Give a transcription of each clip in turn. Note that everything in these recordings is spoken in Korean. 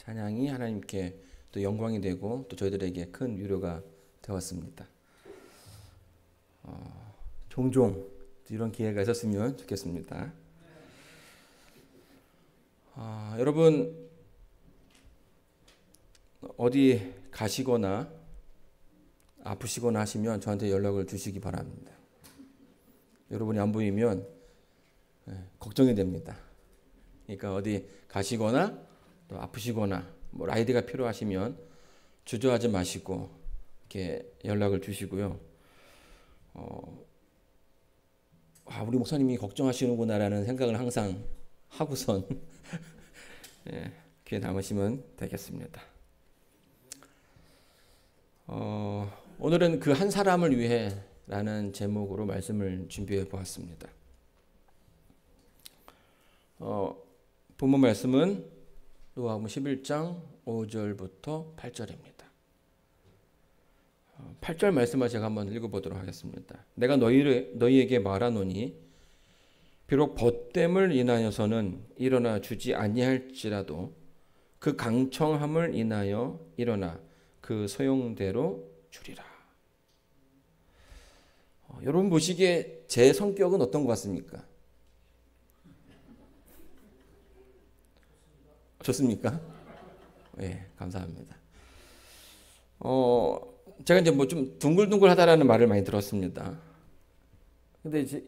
찬양이 하나님께 또 영광이 되고 또 저희들에게 큰 위로가 되었습니다. 종종 이런 기회가 있었으면 좋겠습니다. 여러분 어디 가시거나 아프시거나 하시면 저한테 연락을 주시기 바랍니다. 여러분이 안 보이면 걱정이 됩니다. 그러니까 어디 가시거나 또 아프시거나 뭐 라이드가 필요하시면 주저하지 마시고 이렇게 연락을 주시고요. 우리 목사님이 걱정하시는구나라는 생각을 항상 하고선 귀에 담으시면 되겠습니다. 오늘은 그 한 사람을 위해 라는 제목으로 말씀을 준비해 보았습니다. 본문 말씀은 누가복음 11장 5절부터 8절입니다. 8절 말씀을 제가 한번 읽어보도록 하겠습니다. 내가 너희에게 말하노니 비록 벗됨을 인하여서는 일어나 주지 아니할지라도 그 강청함을 인하여 일어나 그 소용대로 주리라. 여러분 보시기에 제 성격은 어떤 것 같습니까? 좋습니까? 네, 감사합니다. 제가 이제 뭐 좀 둥글둥글하다라는 말을 많이 들었습니다. 근데 이제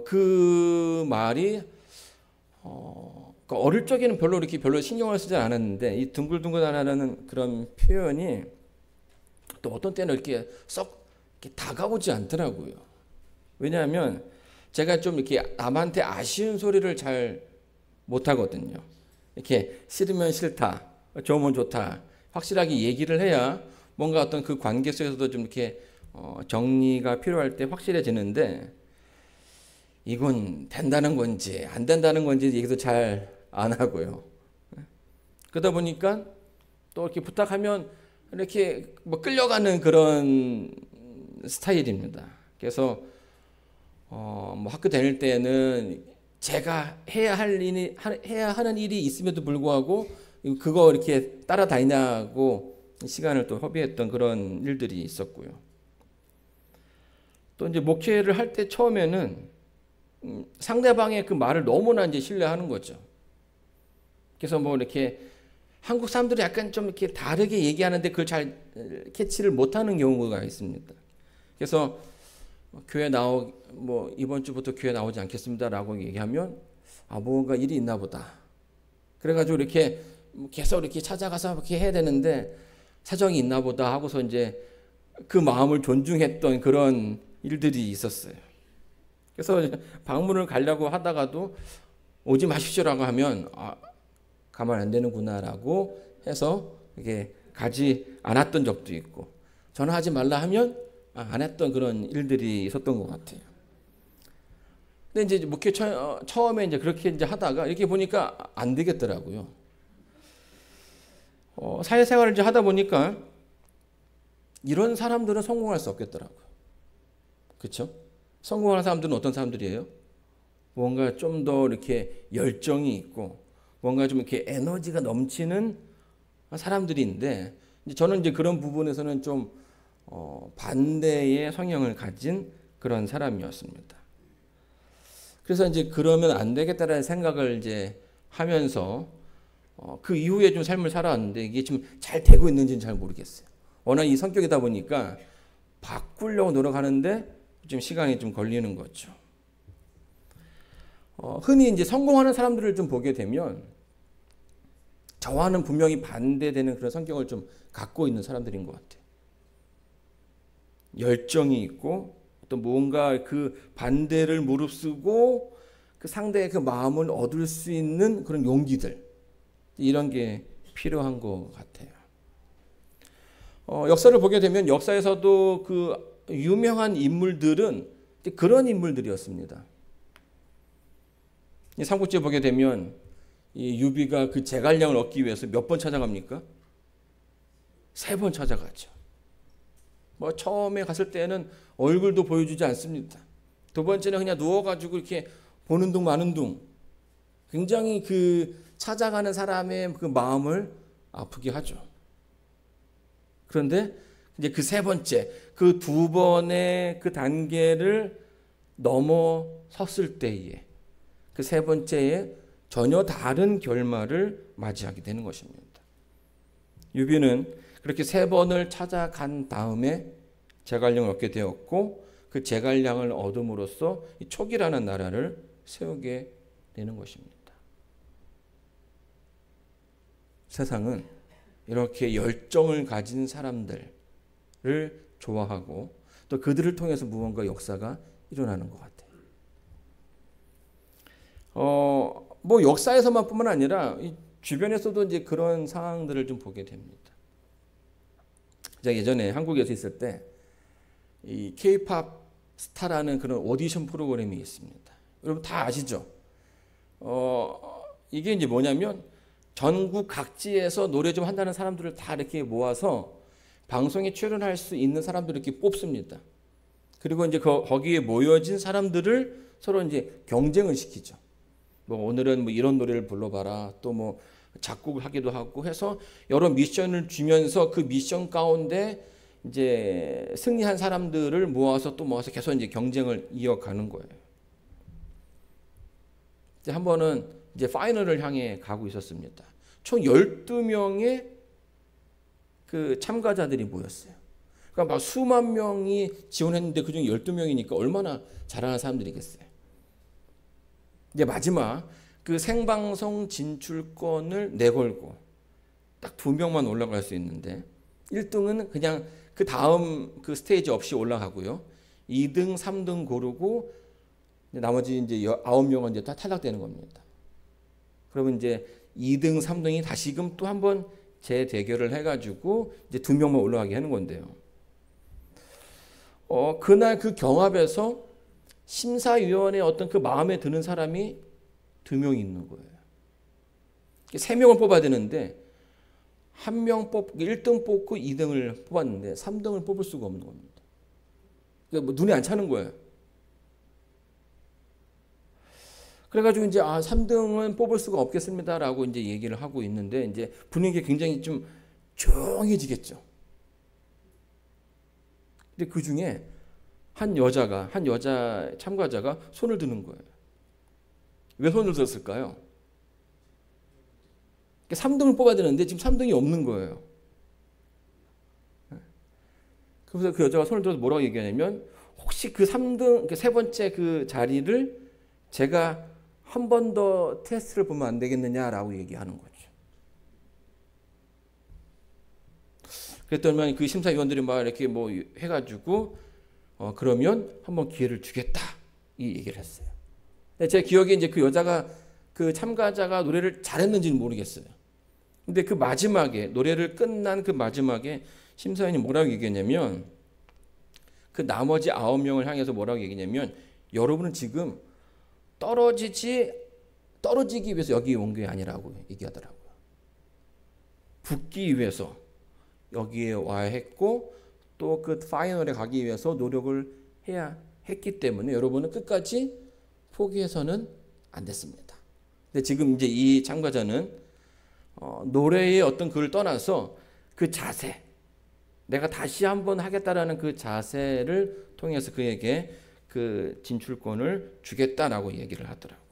그 말이 어릴 적에는 별로 신경을 쓰지 않았는데 이 둥글둥글하다는 그런 표현이 또 어떤 때는 이렇게 썩 이렇게 다가오지 않더라고요. 왜냐하면 제가 좀 이렇게 남한테 아쉬운 소리를 잘 못하거든요. 이렇게 싫으면 싫다, 좋으면 좋다, 확실하게 얘기를 해야 뭔가 어떤 그 관계 속에서도 좀 이렇게 정리가 필요할 때 확실해지는데 이건 된다는 건지 안 된다는 건지 얘기도 잘 안 하고요. 그러다 보니까 또 이렇게 부탁하면 이렇게 뭐 끌려가는 그런 스타일입니다. 그래서 뭐 학교 다닐 때는 제가 해야 하는 일이 있음에도 불구하고 그거 이렇게 따라다니냐고 시간을 또 허비했던 그런 일들이 있었고요. 또 이제 목회를 할 때 처음에는 상대방의 그 말을 너무나 이제 신뢰하는 거죠. 그래서 뭐 이렇게 한국 사람들이 약간 좀 이렇게 다르게 얘기하는데 그걸 잘 캐치를 못하는 경우가 있습니다. 그래서 뭐 이번 주부터 교회 나오지 않겠습니다라고 얘기하면 뭔가 일이 있나 보다. 그래가지고 이렇게 계속 이렇게 찾아가서 이렇게 해야 되는데 사정이 있나 보다 하고서 이제 그 마음을 존중했던 그런 일들이 있었어요. 그래서 방문을 가려고 하다가도 오지 마십시오라고 하면 가만 안 되는구나라고 해서 이게 가지 않았던 적도 있고 전화하지 말라 하면 안 했던 그런 일들이 있었던 것 같아요. 근데 이제 목회 처음에 이제 그렇게 이제 하다가 이렇게 보니까 안 되겠더라고요. 사회생활을 이제 하다 보니까 이런 사람들은 성공할 수 없겠더라고요. 그렇죠? 성공하는 사람들은 어떤 사람들이에요? 뭔가 좀 더 이렇게 열정이 있고 뭔가 좀 이렇게 에너지가 넘치는 사람들인데 저는 이제 그런 부분에서는 좀 반대의 성향을 가진 그런 사람이었습니다. 그래서 이제 그러면 안 되겠다라는 생각을 이제 하면서 그 이후에 좀 삶을 살아왔는데 이게 좀 잘 되고 있는지는 잘 모르겠어요. 워낙 이 성격이다 보니까 바꾸려고 노력하는데 좀 시간이 좀 걸리는 거죠. 흔히 이제 성공하는 사람들을 좀 보게 되면 저와는 분명히 반대되는 그런 성격을 좀 갖고 있는 사람들인 것 같아요. 열정이 있고 또 뭔가 그 반대를 무릅쓰고 그 상대의 그 마음을 얻을 수 있는 그런 용기들 이런 게 필요한 것 같아요. 역사를 보게 되면 역사에서도 그 유명한 인물들은 그런 인물들이었습니다. 삼국지에 보게 되면 이 유비가 그 제갈량을 얻기 위해서 몇 번 찾아갑니까? 3번 찾아갔죠. 뭐 처음에 갔을 때는 얼굴도 보여주지 않습니다. 두 번째는 그냥 누워가지고 이렇게 보는 둥 마는 둥. 굉장히 그 찾아가는 사람의 그 마음을 아프게 하죠. 그런데 이제 그 세 번째, 그 두 번의 그 단계를 넘어섰을 때에 그 세 번째에 전혀 다른 결말을 맞이하게 되는 것입니다. 유비는 그렇게 세 번을 찾아간 다음에 제갈량을 얻게 되었고 그 제갈량을 얻음으로써 이 촉이라는 나라를 세우게 되는 것입니다. 세상은 이렇게 열정을 가진 사람들을 좋아하고 또 그들을 통해서 무언가 역사가 일어나는 것 같아요. 뭐 역사에서만 뿐만 아니라 이 주변에서도 이제 그런 상황들을 좀 보게 됩니다. 제가 예전에 한국에서 있을 때 이 K-팝 스타라는 그런 오디션 프로그램이 있습니다. 여러분 다 아시죠? 이게 이제 뭐냐면 전국 각지에서 노래 좀 한다는 사람들을 다 이렇게 모아서 방송에 출연할 수 있는 사람들을 이렇게 뽑습니다. 그리고 이제 거기에 모여진 사람들을 서로 이제 경쟁을 시키죠. 뭐 오늘은 뭐 이런 노래를 불러봐라. 또 뭐 작곡을 하기도 하고 해서 여러 미션을 주면서 그 미션 가운데 이제 승리한 사람들을 모아서 또 모아서 계속 이제 경쟁을 이어가는 거예요. 이제 한 번은 이제 파이널을 향해 가고 있었습니다. 총 12명의 그 참가자들이 모였어요. 그러니까 막 수만 명이 지원했는데 그중에 12명이니까 얼마나 잘하는 사람들이겠어요. 이제 마지막 그 생방송 진출권을 내걸고 딱 2명만 올라갈 수 있는데 1등은 그냥 그 다음 그 스테이지 없이 올라가고요. 2등, 3등 고르고 나머지 이제 9명은 이제 다 탈락되는 겁니다. 그러면 이제 2등, 3등이 다시금 또 한번 재대결을 해가지고 이제 2명만 올라가게 하는 건데요. 그날 그 경합에서 심사위원의 어떤 그 마음에 드는 사람이 2명이 있는 거예요. 3명을 뽑아야 되는데 1명 뽑고 1등 뽑고 2등을 뽑았는데 3등을 뽑을 수가 없는 겁니다. 그러니까 뭐 눈에 안 차는 거예요. 그래가지고 이제 3등은 뽑을 수가 없겠습니다라고 이제 얘기를 하고 있는데 이제 분위기가 굉장히 좀 조용해지겠죠. 근데 그 중에 한 여자 참가자가 손을 드는 거예요. 왜 손을 들었을까요? 3등을 뽑아야 되는데 지금 3등이 없는 거예요. 그래서 그 여자가 손을 들어서 뭐라고 얘기하냐면 혹시 그 3등, 세 번째 그 자리를 제가 한 번 더 테스트를 보면 안 되겠느냐라고 얘기하는 거죠. 그랬더니 그 심사위원들이 막 이렇게 뭐 해가지고 그러면 한번 기회를 주겠다 이 얘기를 했어요. 제 기억에 이제 그 여자가 그 참가자가 노래를 잘했는지는 모르겠어요. 근데 그 마지막에 노래를 끝난 그 마지막에 심사위원이 뭐라고 얘기했냐면 그 나머지 9명을 향해서 뭐라고 얘기했냐면 여러분은 지금 떨어지기 위해서 여기 온 게 아니라고 얘기하더라고요. 붙기 위해서 여기에 와야 했고 또 그 파이널에 가기 위해서 노력을 해야 했기 때문에 여러분은 끝까지 포기해서는 안 됐습니다. 근데 지금 이제 이 참가자는 노래의 어떤 그걸 떠나서 그 자세, 내가 다시 한번 하겠다라는 그 자세를 통해서 그에게 그 진출권을 주겠다라고 얘기를 하더라고요.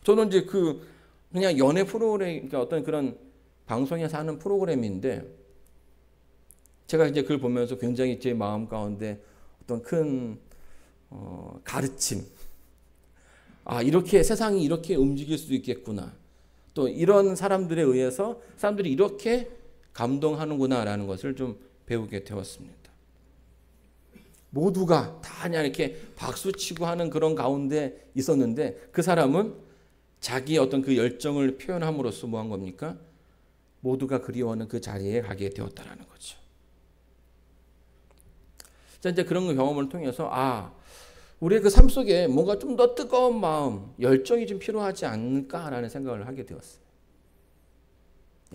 저는 이제 그냥 연애 프로그램, 그러니까 어떤 그런 방송에서 하는 프로그램인데 제가 이제 그걸 보면서 굉장히 제 마음 가운데 어떤 큰 가르침, 이렇게 세상이 이렇게 움직일 수도 있겠구나. 또 이런 사람들에 의해서 사람들이 이렇게 감동하는구나라는 것을 좀 배우게 되었습니다. 모두가 다 그냥 이렇게 박수치고 하는 그런 가운데 있었는데 그 사람은 자기의 어떤 그 열정을 표현함으로써 뭐 한 겁니까? 모두가 그리워하는 그 자리에 가게 되었다라는 거죠. 자, 이제 그런 경험을 통해서 우리의 그 삶 속에 뭔가 좀 더 뜨거운 마음, 열정이 좀 필요하지 않을까라는 생각을 하게 되었어요.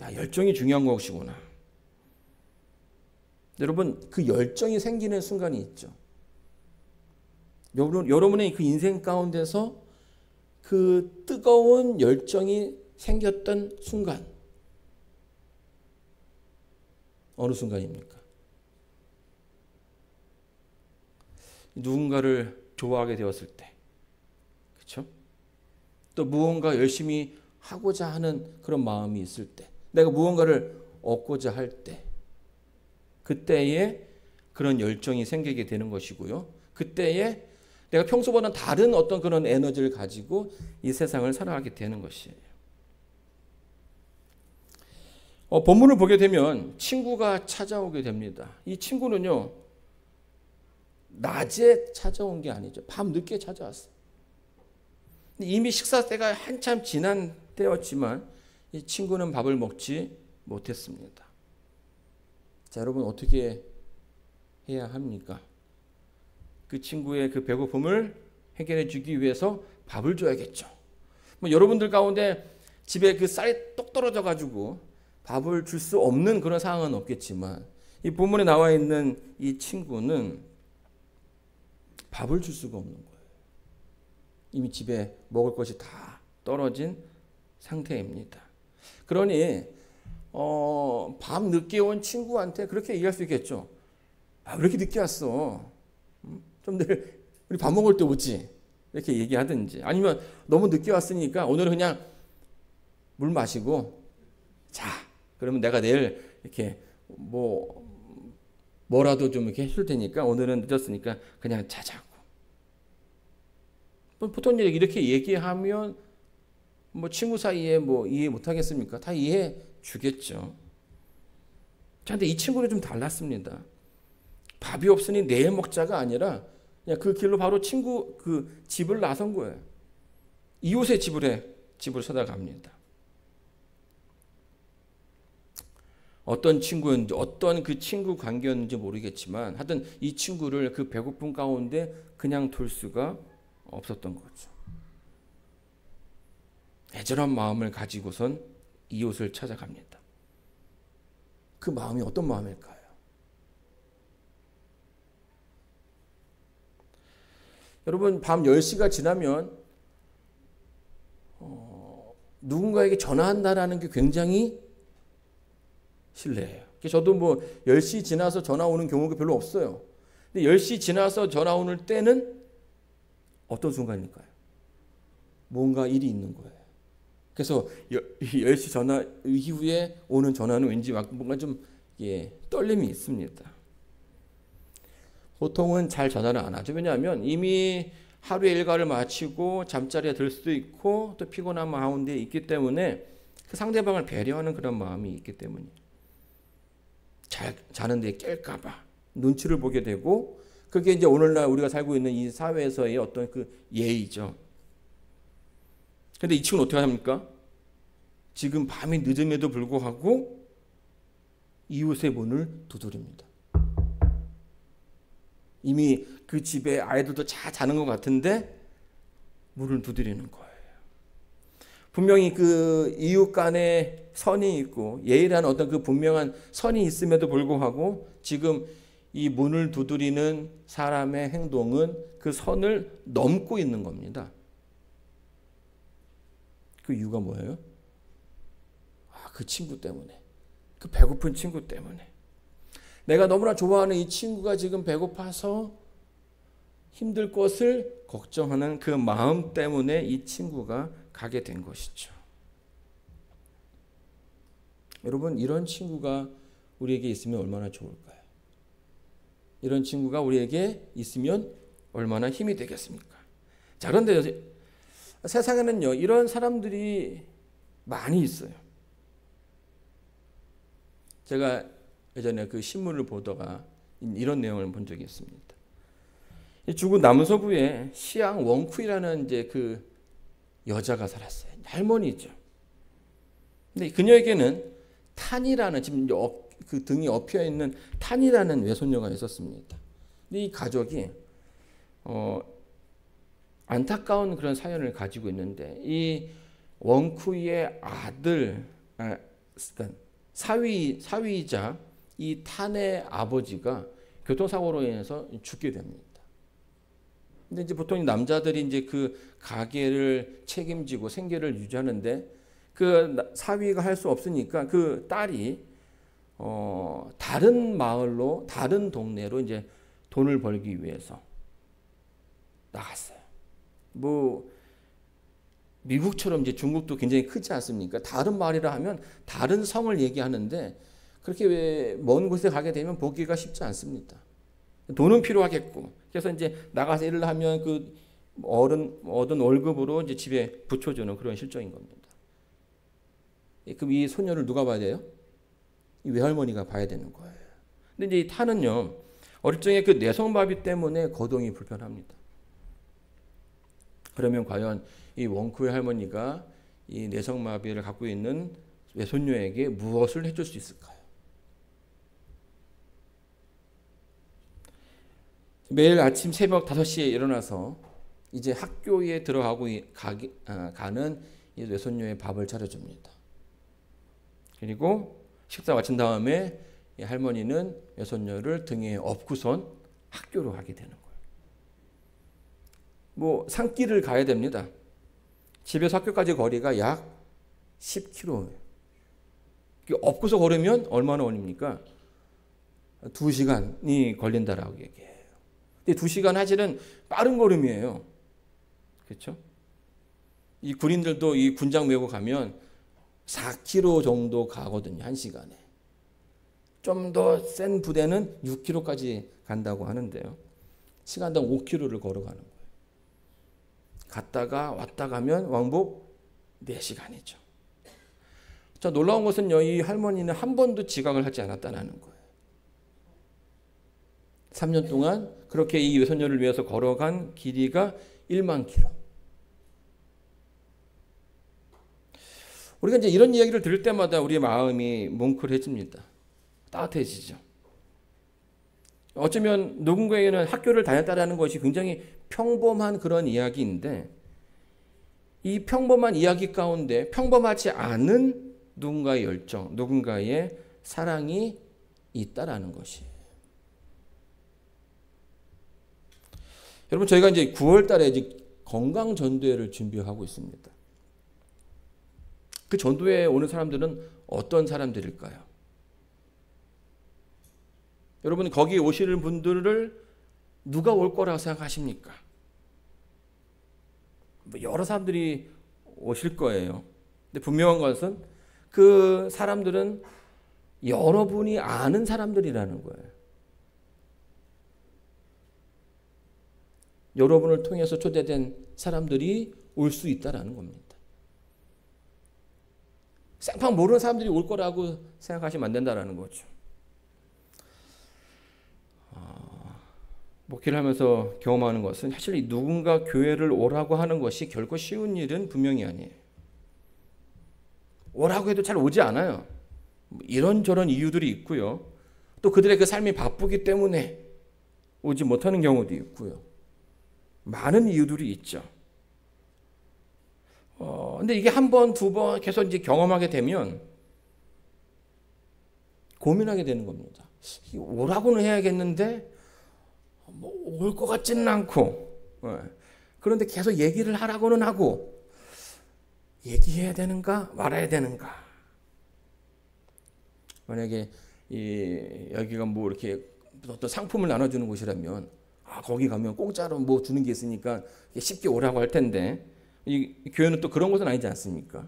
열정이 중요한 것이구나. 여러분, 그 열정이 생기는 순간이 있죠. 여러분의 그 인생 가운데서 그 뜨거운 열정이 생겼던 순간, 어느 순간입니까? 누군가를 좋아하게 되었을 때, 그렇죠? 또 무언가 열심히 하고자 하는 그런 마음이 있을 때, 내가 무언가를 얻고자 할 때, 그때에 그런 열정이 생기게 되는 것이고요. 그때에 내가 평소보다 다른 어떤 그런 에너지를 가지고 이 세상을 살아가게 되는 것이에요. 본문을 보게 되면 친구가 찾아오게 됩니다. 이 친구는요, 낮에 찾아온 게 아니죠. 밤 늦게 찾아왔어요. 이미 식사 때가 한참 지난 때였지만 이 친구는 밥을 먹지 못했습니다. 자, 여러분 어떻게 해야 합니까? 그 친구의 그 배고픔을 해결해 주기 위해서 밥을 줘야겠죠. 뭐 여러분들 가운데 집에 그 쌀이 똑 떨어져 가지고 밥을 줄 수 없는 그런 상황은 없겠지만 이 본문에 나와 있는 이 친구는 밥을 줄 수가 없는 거예요. 이미 집에 먹을 것이 다 떨어진 상태입니다. 그러니 밤 늦게 온 친구한테 그렇게 얘기할 수 있겠죠. 아, 왜 이렇게 늦게 왔어? 좀 내일 우리 밥 먹을 때 오지? 이렇게 얘기하든지, 아니면 너무 늦게 왔으니까 오늘은 그냥 물 마시고 자. 그러면 내가 내일 이렇게 뭐라도 좀 이렇게 해줄 테니까 오늘은 늦었으니까 그냥 자자고. 보통 이렇게 얘기하면 뭐 친구 사이에 뭐 이해 못 하겠습니까? 다 이해해 주겠죠. 자, 근데 이 친구는 좀 달랐습니다. 밥이 없으니 내일 먹자가 아니라 그냥 그 길로 바로 친구 그 집을 나선 거예요. 이웃의 집을 찾아갑니다. 어떤 친구였는지, 어떤 그 친구 관계였는지 모르겠지만 하여튼 이 친구를 그 배고픔 가운데 그냥 둘 수가 없었던 거죠. 애절한 마음을 가지고선 이웃을 찾아갑니다. 그 마음이 어떤 마음일까요? 여러분, 밤 10시가 지나면 누군가에게 전화한다라는 게 굉장히 실례예요. 저도 뭐 10시 지나서 전화 오는 경우가 별로 없어요. 근데 10시 지나서 전화 오는 때는 어떤 순간일까요? 뭔가 일이 있는 거예요. 그래서 10시 전화 이후에 오는 전화는 왠지 뭔가 좀 떨림이 있습니다. 보통은 잘 전화를 안 하죠. 왜냐하면 이미 하루의 일과를 마치고 잠자리에 들 수도 있고 또 피곤한 가운데 있기 때문에 그 상대방을 배려하는 그런 마음이 있기 때문이에요. 잘 자는데 깰까봐 눈치를 보게 되고, 그게 이제 오늘날 우리가 살고 있는 이 사회에서의 어떤 그 예의죠. 근데 이 친구는 어떻게 합니까? 지금 밤이 늦음에도 불구하고 이웃의 문을 두드립니다. 이미 그 집에 아이들도 다 자는 것 같은데 문을 두드리는 거예요. 분명히 그 이웃 간에 선이 있고 예의라는 어떤 그 분명한 선이 있음에도 불구하고 지금 이 문을 두드리는 사람의 행동은 그 선을 넘고 있는 겁니다. 그 이유가 뭐예요? 그 친구 때문에. 그 배고픈 친구 때문에. 내가 너무나 좋아하는 이 친구가 지금 배고파서 힘들 것을 걱정하는 그 마음 때문에 이 친구가 가게 된 것이죠. 여러분, 이런 친구가 우리에게 있으면 얼마나 좋을까요? 이런 친구가 우리에게 있으면 얼마나 힘이 되겠습니까? 자, 그런데 세상에는요, 이런 사람들이 많이 있어요. 제가 예전에 그 신문을 보다가 이런 내용을 본 적이 있습니다. 중국 남서부에 시앙 원쿠이라는 이제 그 여자가 살았어요. 할머니죠. 근데 그녀에게는 탄이라는, 지금 그 등이 엎여 있는 탄이라는 외손녀가 있었습니다. 근데 이 가족이 안타까운 그런 사연을 가지고 있는데, 이 원쿠이의 아들, 그러니까 사위이자 이 탄의 아버지가 교통사고로 인해서 죽게 됩니다. 근데 이제 보통 남자들이 이제 그 가게를 책임지고 생계를 유지하는데, 그 사위가 할 수 없으니까 그 딸이 다른 마을로 다른 동네로 이제 돈을 벌기 위해서 나갔어요. 뭐 미국처럼 이제 중국도 굉장히 크지 않습니까? 다른 마을이라 하면 다른 성을 얘기하는데 그렇게 왜 먼 곳에 가게 되면 보기가 쉽지 않습니다. 돈은 필요하겠고 그래서 이제 나가서 일을 하면 그 얻은 월급으로 이제 집에 붙여주는 그런 실정인 겁니다. 그럼 이 소녀를 누가 봐야 돼요? 이 외할머니가 봐야 되는 거예요. 근데 이제 이 타는요, 어릴 적에 그 내성마비 때문에 거동이 불편합니다. 그러면 과연 이 원쿠의 할머니가 이 내성마비를 갖고 있는 외손녀에게 무엇을 해줄 수 있을까요? 매일 아침 새벽 5시에 일어나서 이제 학교에 들어가고 가는 이 외손녀의 밥을 차려줍니다. 그리고 식사 마친 다음에 이 할머니는 외손녀를 등에 업고선 학교로 가게 되는 거예요. 뭐 산길을 가야 됩니다. 집에서 학교까지 거리가 약 10km예요. 업고서 걸으면 얼마나 걸립니까? 2시간이 걸린다라고 얘기해요. 근데 2시간 사실은 빠른 걸음이에요. 그렇죠? 이 군인들도 이 군장 메고 가면 4km 정도 가거든요. 1시간에. 좀 더 센 부대는 6km까지 간다고 하는데요. 시간당 5km를 걸어가는 거예요. 갔다가 왔다 가면 왕복 4시간이죠. 자, 놀라운 것은요. 이 할머니는 한 번도 지각을 하지 않았다는 거예요. 3년 동안 그렇게 이 외손녀를 위해서 걸어간 길이가 1만 킬로. 우리가 이제 이런 이야기를 들을 때마다 우리의 마음이 뭉클해집니다. 따뜻해지죠. 어쩌면 누군가에게는 학교를 다녔다라는 것이 굉장히 평범한 그런 이야기인데 이 평범한 이야기 가운데 평범하지 않은 누군가의 열정, 누군가의 사랑이 있다라는 것이. 여러분 저희가 이제 9월 달에 이제 건강 전도회를 준비하고 있습니다. 그 전도회에 오는 사람들은 어떤 사람들일까요? 여러분 거기 오시는 분들을 누가 올 거라고 생각하십니까? 여러 사람들이 오실 거예요. 근데 분명한 것은 그 사람들은 여러분이 아는 사람들이라는 거예요. 여러분을 통해서 초대된 사람들이 올 수 있다라는 겁니다. 생판 모르는 사람들이 올 거라고 생각하시면 안 된다라는 거죠. 목회를 하면서 경험하는 것은 사실 누군가 교회를 오라고 하는 것이 결코 쉬운 일은 분명히 아니에요. 오라고 해도 잘 오지 않아요. 이런저런 이유들이 있고요. 또 그들의 그 삶이 바쁘기 때문에 오지 못하는 경우도 있고요. 많은 이유들이 있죠. 근데 이게 한 번, 두 번 계속 이제 경험하게 되면 고민하게 되는 겁니다. 오라고는 해야겠는데 뭐 올 것 같지는 않고 그런데 계속 얘기를 하라고는 하고 얘기해야 되는가 말아야 되는가. 만약에 여기가 뭐 이렇게 어떤 상품을 나눠주는 곳이라면 거기 가면 공짜로 뭐 주는 게 있으니까 쉽게 오라고 할 텐데 이 교회는 또 그런 곳은 아니지 않습니까?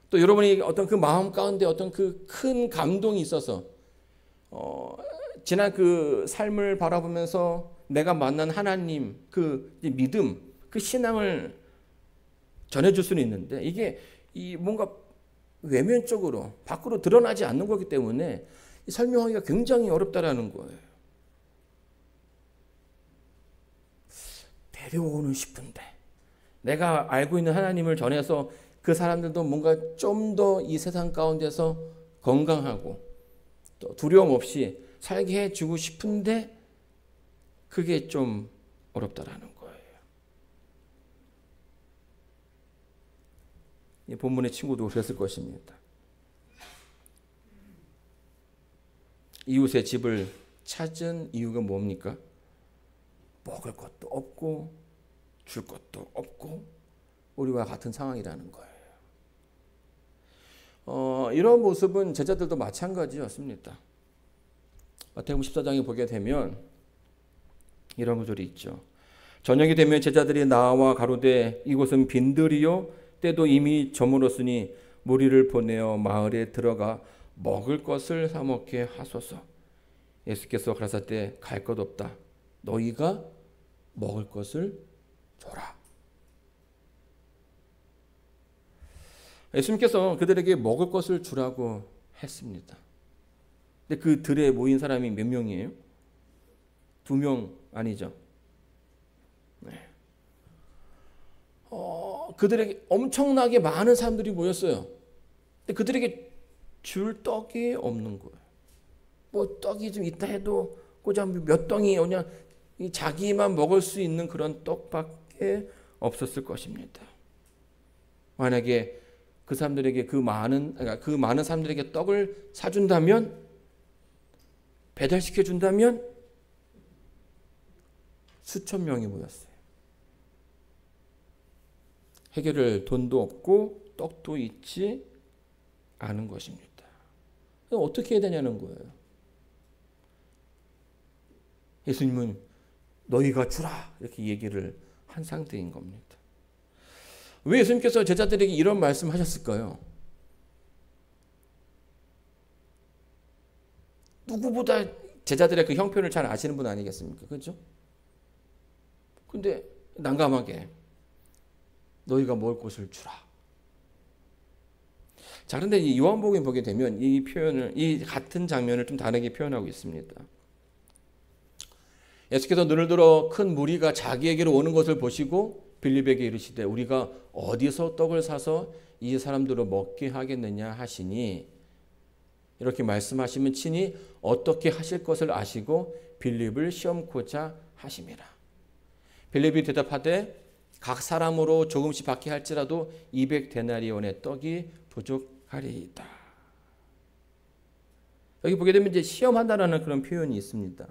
또 여러분이 어떤 그 마음 가운데 어떤 그 큰 감동이 있어서 지난 그 삶을 바라보면서 내가 만난 하나님 그 믿음 그 신앙을 전해줄 수는 있는데 이게 뭔가 외면적으로 밖으로 드러나지 않는 거기 때문에 설명하기가 굉장히 어렵다라는 거예요. 데려오고는 싶은데 내가 알고 있는 하나님을 전해서 그 사람들도 뭔가 좀 더 이 세상 가운데서 건강하고 또 두려움 없이 살게 해주고 싶은데 그게 좀 어렵다라는 거예요. 이 본문의 친구도 그랬을 것입니다. 이웃의 집을 찾은 이유가 뭡니까? 먹을 것도 없고 줄 것도 없고 우리와 같은 상황이라는 거예요. 이런 모습은 제자들도 마찬가지였습니다. 마태복음 14장에 보게 되면 이런 구절이 있죠. 저녁이 되면 제자들이 나와 가로되 이곳은 빈들이요 때도 이미 저물었으니 무리를 보내어 마을에 들어가 먹을 것을 사 먹게 하소서. 예수께서 가라사대 갈 것 없다. 너희가 먹을 것을 줘라. 예수님께서 그들에게 먹을 것을 주라고 했습니다. 근데 그 들에 모인 사람이 몇 명이에요? 2명 아니죠. 네. 그들에게 엄청나게 많은 사람들이 모였어요. 근데 그들에게 줄 떡이 없는 거예요. 뭐 떡이 좀 있다 해도 고작 몇 덩이 그냥 자기만 먹을 수 있는 그런 떡밖에 없었을 것입니다. 만약에 그 사람들에게 그 많은 사람들에게 떡을 사준다면, 배달시켜 준다면 수천 명이 모였어요. 해결할 돈도 없고 떡도 있지 않은 것입니다. 어떻게 해야 되냐는 거예요. 예수님은 너희가 주라 이렇게 얘기를 한 상태인 겁니다. 왜 예수님께서 제자들에게 이런 말씀하셨을까요? 누구보다 제자들의 그 형편을 잘 아시는 분 아니겠습니까? 그렇죠? 근데 난감하게 너희가 먹을 것을 주라. 자, 그런데 이 요한복음 보게 되면 이 표현을, 이 같은 장면을 좀 다르게 표현하고 있습니다. 예수께서 눈을 들어 큰 무리가 자기에게로 오는 것을 보시고 빌립에게 이르시되 우리가 어디서 떡을 사서 이 사람들을 먹게 하겠느냐 하시니, 이렇게 말씀하시면 친히 어떻게 하실 것을 아시고 빌립을 시험코자 하심이라. 빌립이 대답하되 각 사람으로 조금씩 받게 할지라도 200데나리온의 떡이 부족하리이다. 여기 보게 되면 이제 시험한다라는 그런 표현이 있습니다.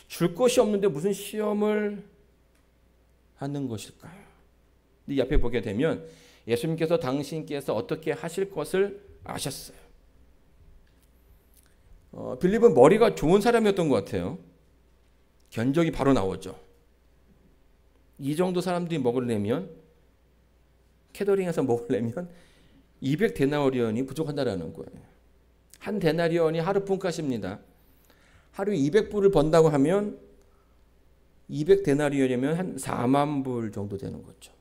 줄 것이 없는데 무슨 시험을 하는 것일까요? 이 앞에 보게 되면 예수님께서 당신께서 어떻게 하실 것을 아셨어요. 빌립은 머리가 좋은 사람이었던 것 같아요. 견적이 바로 나오죠. 이 정도 사람들이 먹으려면, 캐더링에서 먹으려면 200데나리온이 부족한다라는 거예요. 한 데나리온이 하루 품값입니다. 하루에 200불을 번다고 하면 200데나리온이면 한 4만 불 정도 되는 거죠.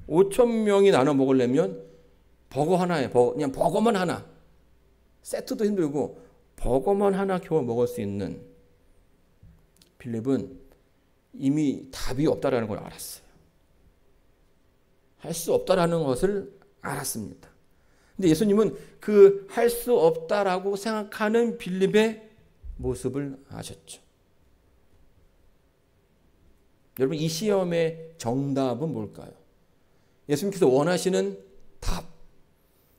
5천 명이 나눠 먹으려면 버거 하나에 그냥 버거만 하나, 세트도 힘들고 버거만 하나 겨우 먹을 수 있는 빌립은 이미 답이 없다라는 걸 알았어요. 할 수 없다라는 것을 알았습니다. 근데 예수님은 그 할 수 없다라고 생각하는 빌립의 모습을 아셨죠. 여러분, 이 시험의 정답은 뭘까요? 예수님께서 원하시는 답,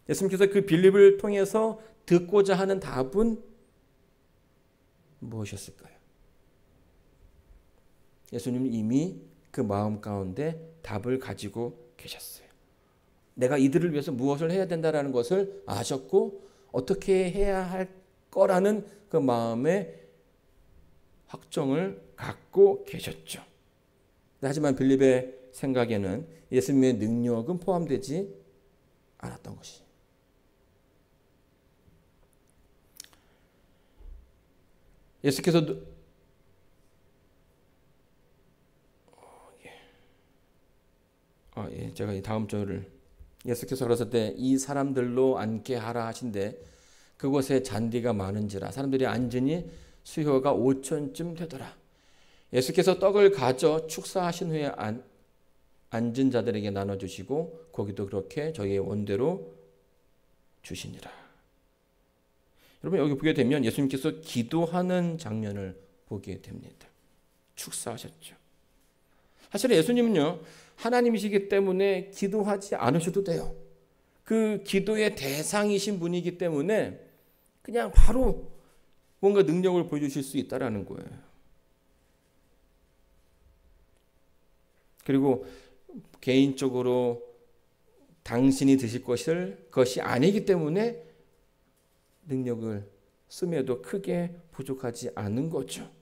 예수님께서 그 빌립을 통해서 듣고자 하는 답은 무엇이었을까요? 예수님은 이미 그 마음 가운데 답을 가지고 계셨어요. 내가 이들을 위해서 무엇을 해야 된다는 것을 아셨고 어떻게 해야 할 거라는 그 마음의 확정을 갖고 계셨죠. 하지만 빌립의 생각에는 예수님의 능력은 포함되지 않았던 것이. 예수께서 제가 이 다음 절을, 예수께서 그러실 때 이 사람들로 앉게 하라 하신데 그곳에 잔디가 많은지라 사람들이 앉으니 수효가 5천쯤 되더라. 예수께서 떡을 가져 축사하신 후에 앉은 자들에게 나눠주시고 고기도 그렇게 저희의 원대로 주시니라. 여러분, 여기 보게 되면 예수님께서 기도하는 장면을 보게 됩니다. 축사하셨죠. 사실 예수님은요, 하나님이시기 때문에 기도하지 않으셔도 돼요. 그 기도의 대상이신 분이기 때문에 그냥 바로 뭔가 능력을 보여주실 수 있다라는 거예요. 그리고 개인적으로 당신이 드실 것이 아니기 때문에 능력을 씀에도 크게 부족하지 않은 거죠.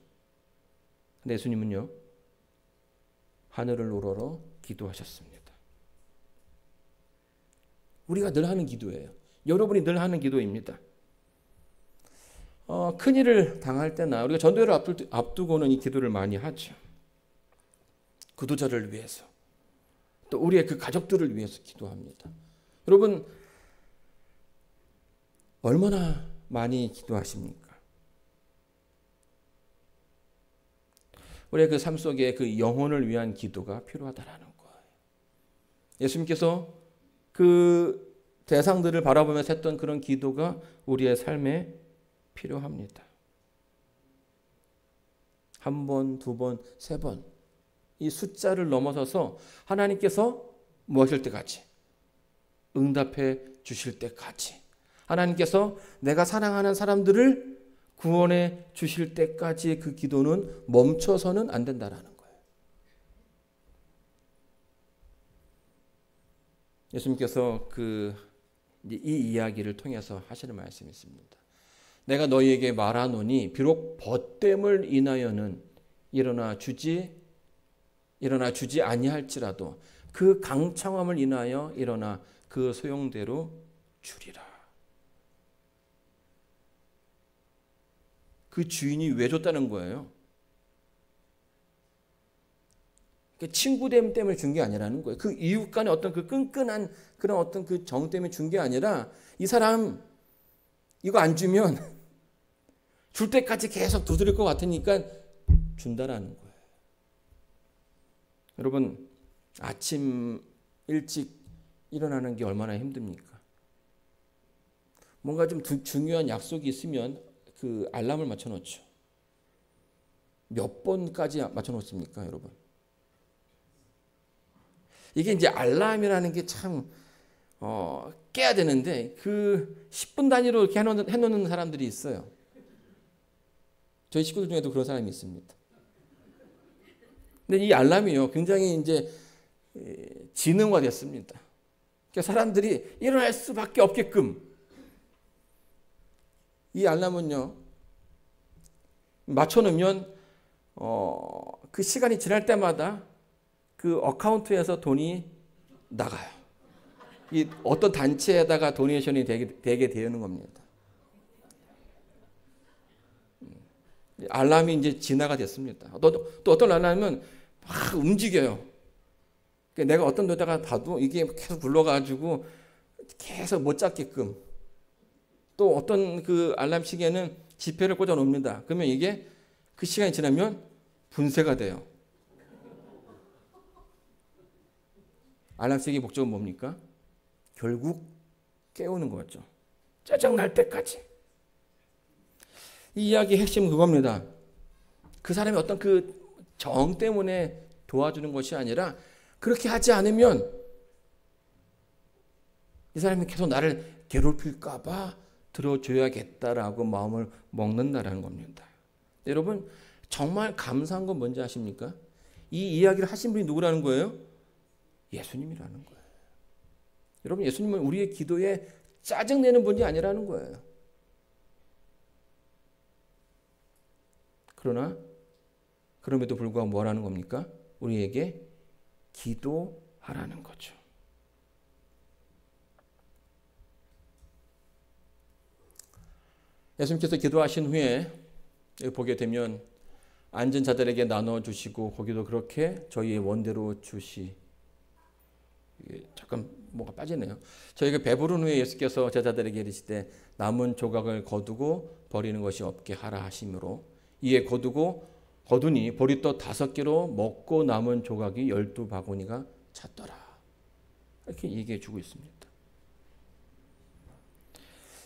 근데 예수님은요, 하늘을 우러러 기도하셨습니다. 우리가 늘 하는 기도예요. 여러분이 늘 하는 기도입니다. 큰일을 당할 때나 우리가 전도회를 앞두고는 이 기도를 많이 하죠. 구도자를 위해서, 또 우리의 그 가족들을 위해서 기도합니다. 여러분, 얼마나 많이 기도하십니까? 우리의 그 삶 속에 그 영혼을 위한 기도가 필요하다라는 거예요. 예수님께서 그 대상들을 바라보면서 했던 그런 기도가 우리의 삶에 필요합니다. 한 번, 두 번, 세 번. 이 숫자를 넘어서서 하나님께서 무엇일 때까지? 응답해 주실 때까지. 하나님께서 내가 사랑하는 사람들을 구원해 주실 때까지의 그 기도는 멈춰서는 안 된다라는 거예요. 예수님께서 이 이야기를 통해서 하시는 말씀이 있습니다. 내가 너희에게 말하노니 비록 벗됨을 인하여는 일어나 주지 아니할지라도 그 강창함을 인하여 일어나 그 소용대로 주리라. 그 주인이 왜 줬다는 거예요? 친구됨 때문에 준 게 아니라는 거예요. 그 이웃 간의 어떤 그 끈끈한 그런 어떤 그 정 때문에 준 게 아니라 이 사람 이거 안 주면 줄 때까지 계속 두드릴 것 같으니까 준다라는 거예요. 여러분, 아침 일찍 일어나는 게 얼마나 힘듭니까? 뭔가 좀 중요한 약속이 있으면 그 알람을 맞춰놓죠. 몇 번까지 맞춰놓습니까, 여러분? 이게 이제 알람이라는 게 참 깨야 되는데 그 10분 단위로 이렇게 해놓는 사람들이 있어요. 저희 식구들 중에도 그런 사람이 있습니다. 근데 이 알람이요, 굉장히 이제 지능화됐습니다. 그러니까 사람들이 일어날 수밖에 없게끔 이 알람은요, 맞춰놓으면 그 시간이 지날 때마다 그 어카운트에서 돈이 나가요. 이 어떤 단체에다가 도네이션이 되게 되는 겁니다. 알람이 이제 진화가 됐습니다. 또 어떤 알람은 막 움직여요. 그러니까 내가 어떤 데다가 봐도 이게 계속 굴러가지고 계속 못 잡게끔. 또 어떤 그 알람 시계는 지폐를 꽂아 놓습니다. 그러면 이게 그 시간이 지나면 분쇄가 돼요. 알람 시계의 목적은 뭡니까? 결국 깨우는 거죠. 짜증날 때까지. 이 이야기의 핵심은 그겁니다. 그 사람이 어떤 그 정 때문에 도와주는 것이 아니라 그렇게 하지 않으면 이 사람이 계속 나를 괴롭힐까 봐 들어줘야겠다라고 마음을 먹는다라는 겁니다. 여러분, 정말 감사한 건 뭔지 아십니까? 이 이야기를 하신 분이 누구라는 거예요? 예수님이라는 거예요. 여러분, 예수님은 우리의 기도에 짜증내는 분이 아니라는 거예요. 그러나 그럼에도 불구하고 뭐라는 겁니까? 우리에게 기도하라는 거죠. 예수님께서 기도하신 후에 여기 보게 되면 앉은 자들에게 나눠주시고 거기도 그렇게 저희의 원대로 잠깐 뭐가 빠지네요. 저희가 배부른 후에 예수께서 제자들에게 이르시되 남은 조각을 거두고 버리는 것이 없게 하라 하심으로 이에 거두니 보리떡 5개로 먹고 남은 조각이 12바구니가 찼더라. 이렇게 얘기해 주고 있습니다.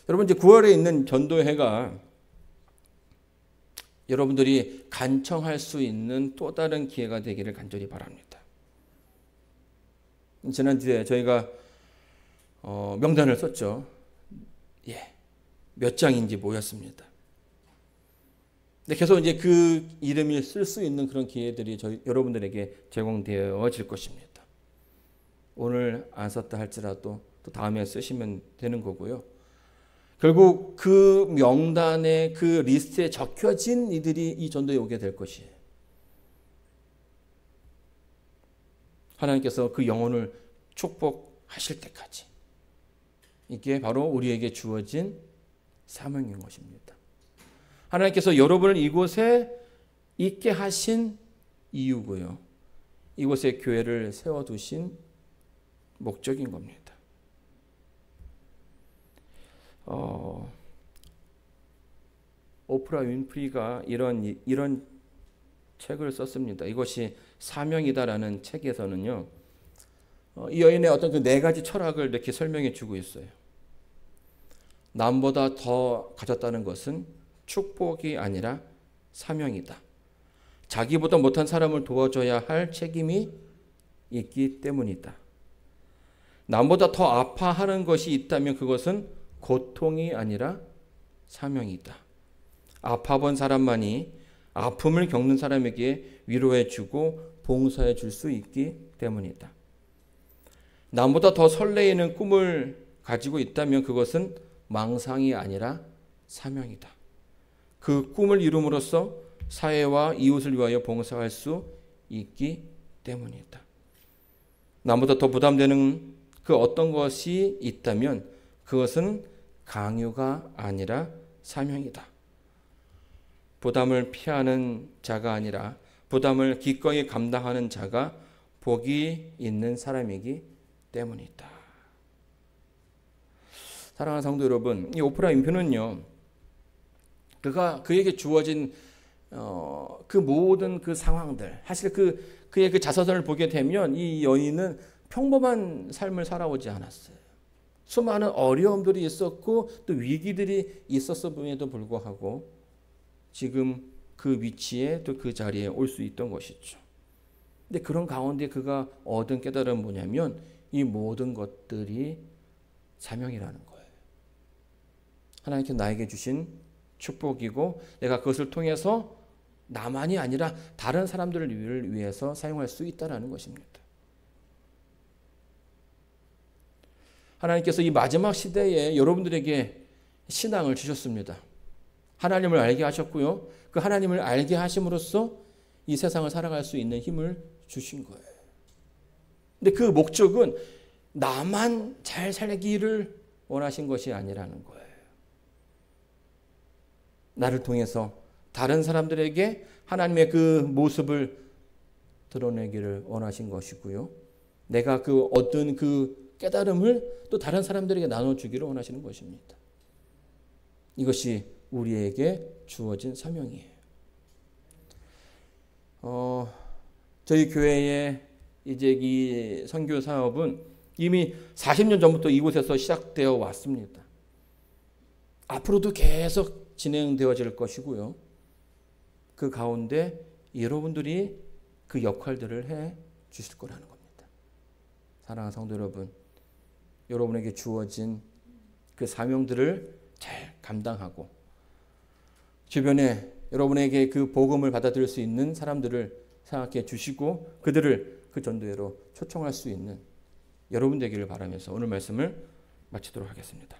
여러분, 이제 9월에 있는 전도회가 여러분들이 간청할 수 있는 또 다른 기회가 되기를 간절히 바랍니다. 지난주에 저희가 명단을 썼죠. 몇 장인지 모였습니다. 근데 계속 이제 그 이름을 쓸 수 있는 그런 기회들이 여러분들에게 제공되어질 것입니다. 오늘 안 썼다 할지라도 또 다음에 쓰시면 되는 거고요. 결국 그 명단에 그 리스트에 적혀진 이들이 이 전도에 오게 될 것이에요. 하나님께서 그 영혼을 축복하실 때까지. 이게 바로 우리에게 주어진 사명인 것입니다. 하나님께서 여러분을 이곳에 있게 하신 이유고요. 이곳에 교회를 세워두신 목적인 겁니다. 오프라 윈프리가 이런 책을 썼습니다. 이것이 사명이다라는 책에서는요, 이 여인의 어떤 그 네 가지 철학을 이렇게 설명해 주고 있어요. 남보다 더 가졌다는 것은 축복이 아니라 사명이다. 자기보다 못한 사람을 도와줘야 할 책임이 있기 때문이다. 남보다 더 아파하는 것이 있다면 그것은 고통이 아니라 사명이다. 아파본 사람만이 아픔을 겪는 사람에게 위로해주고 봉사해 줄 수 있기 때문이다. 남보다 더 설레이는 꿈을 가지고 있다면 그것은 망상이 아니라 사명이다. 그 꿈을 이룸으로써 사회와 이웃을 위하여 봉사할 수 있기 때문이다. 남보다 더 부담되는 그 어떤 것이 있다면 그것은 강요가 아니라 사명이다. 부담을 피하는 자가 아니라 부담을 기꺼이 감당하는 자가 복이 있는 사람이기 때문이다. 사랑하는 성도 여러분, 이 오프라 윈프리는요, 그에게 주어진 그 모든 그 상황들, 사실 그의 그 자서전을 보게 되면 이 여인은 평범한 삶을 살아오지 않았어요. 수많은 어려움들이 있었고 또 위기들이 있었음에도 불구하고 지금 그 위치에 또 그 자리에 올 수 있던 것이죠. 근데 그런 가운데 그가 얻은 깨달음은 뭐냐면 이 모든 것들이 사명이라는 거예요. 하나님께서 나에게 주신 축복이고 내가 그것을 통해서 나만이 아니라 다른 사람들을 위해서 사용할 수 있다는 것입니다. 하나님께서 이 마지막 시대에 여러분들에게 신앙을 주셨습니다. 하나님을 알게 하셨고요. 그 하나님을 알게 하심으로써 이 세상을 살아갈 수 있는 힘을 주신 거예요. 근데 그 목적은 나만 잘 살기를 원하신 것이 아니라는 거예요. 나를 통해서 다른 사람들에게 하나님의 그 모습을 드러내기를 원하신 것이고요. 내가 그 얻은 그 깨달음을 또 다른 사람들에게 나눠주기를 원하시는 것입니다. 이것이 우리에게 주어진 사명이에요. 저희 교회의 이제 이 선교 사업은 이미 40년 전부터 이곳에서 시작되어 왔습니다. 앞으로도 계속 진행되어질 것이고요. 그 가운데 여러분들이 그 역할들을 해 주실 거라는 겁니다. 사랑하는 성도 여러분, 여러분에게 주어진 그 사명들을 잘 감당하고 주변에 여러분에게 그 복음을 받아들일 수 있는 사람들을 생각해 주시고 그들을 그 전도회로 초청할 수 있는 여러분 되기를 바라면서 오늘 말씀을 마치도록 하겠습니다.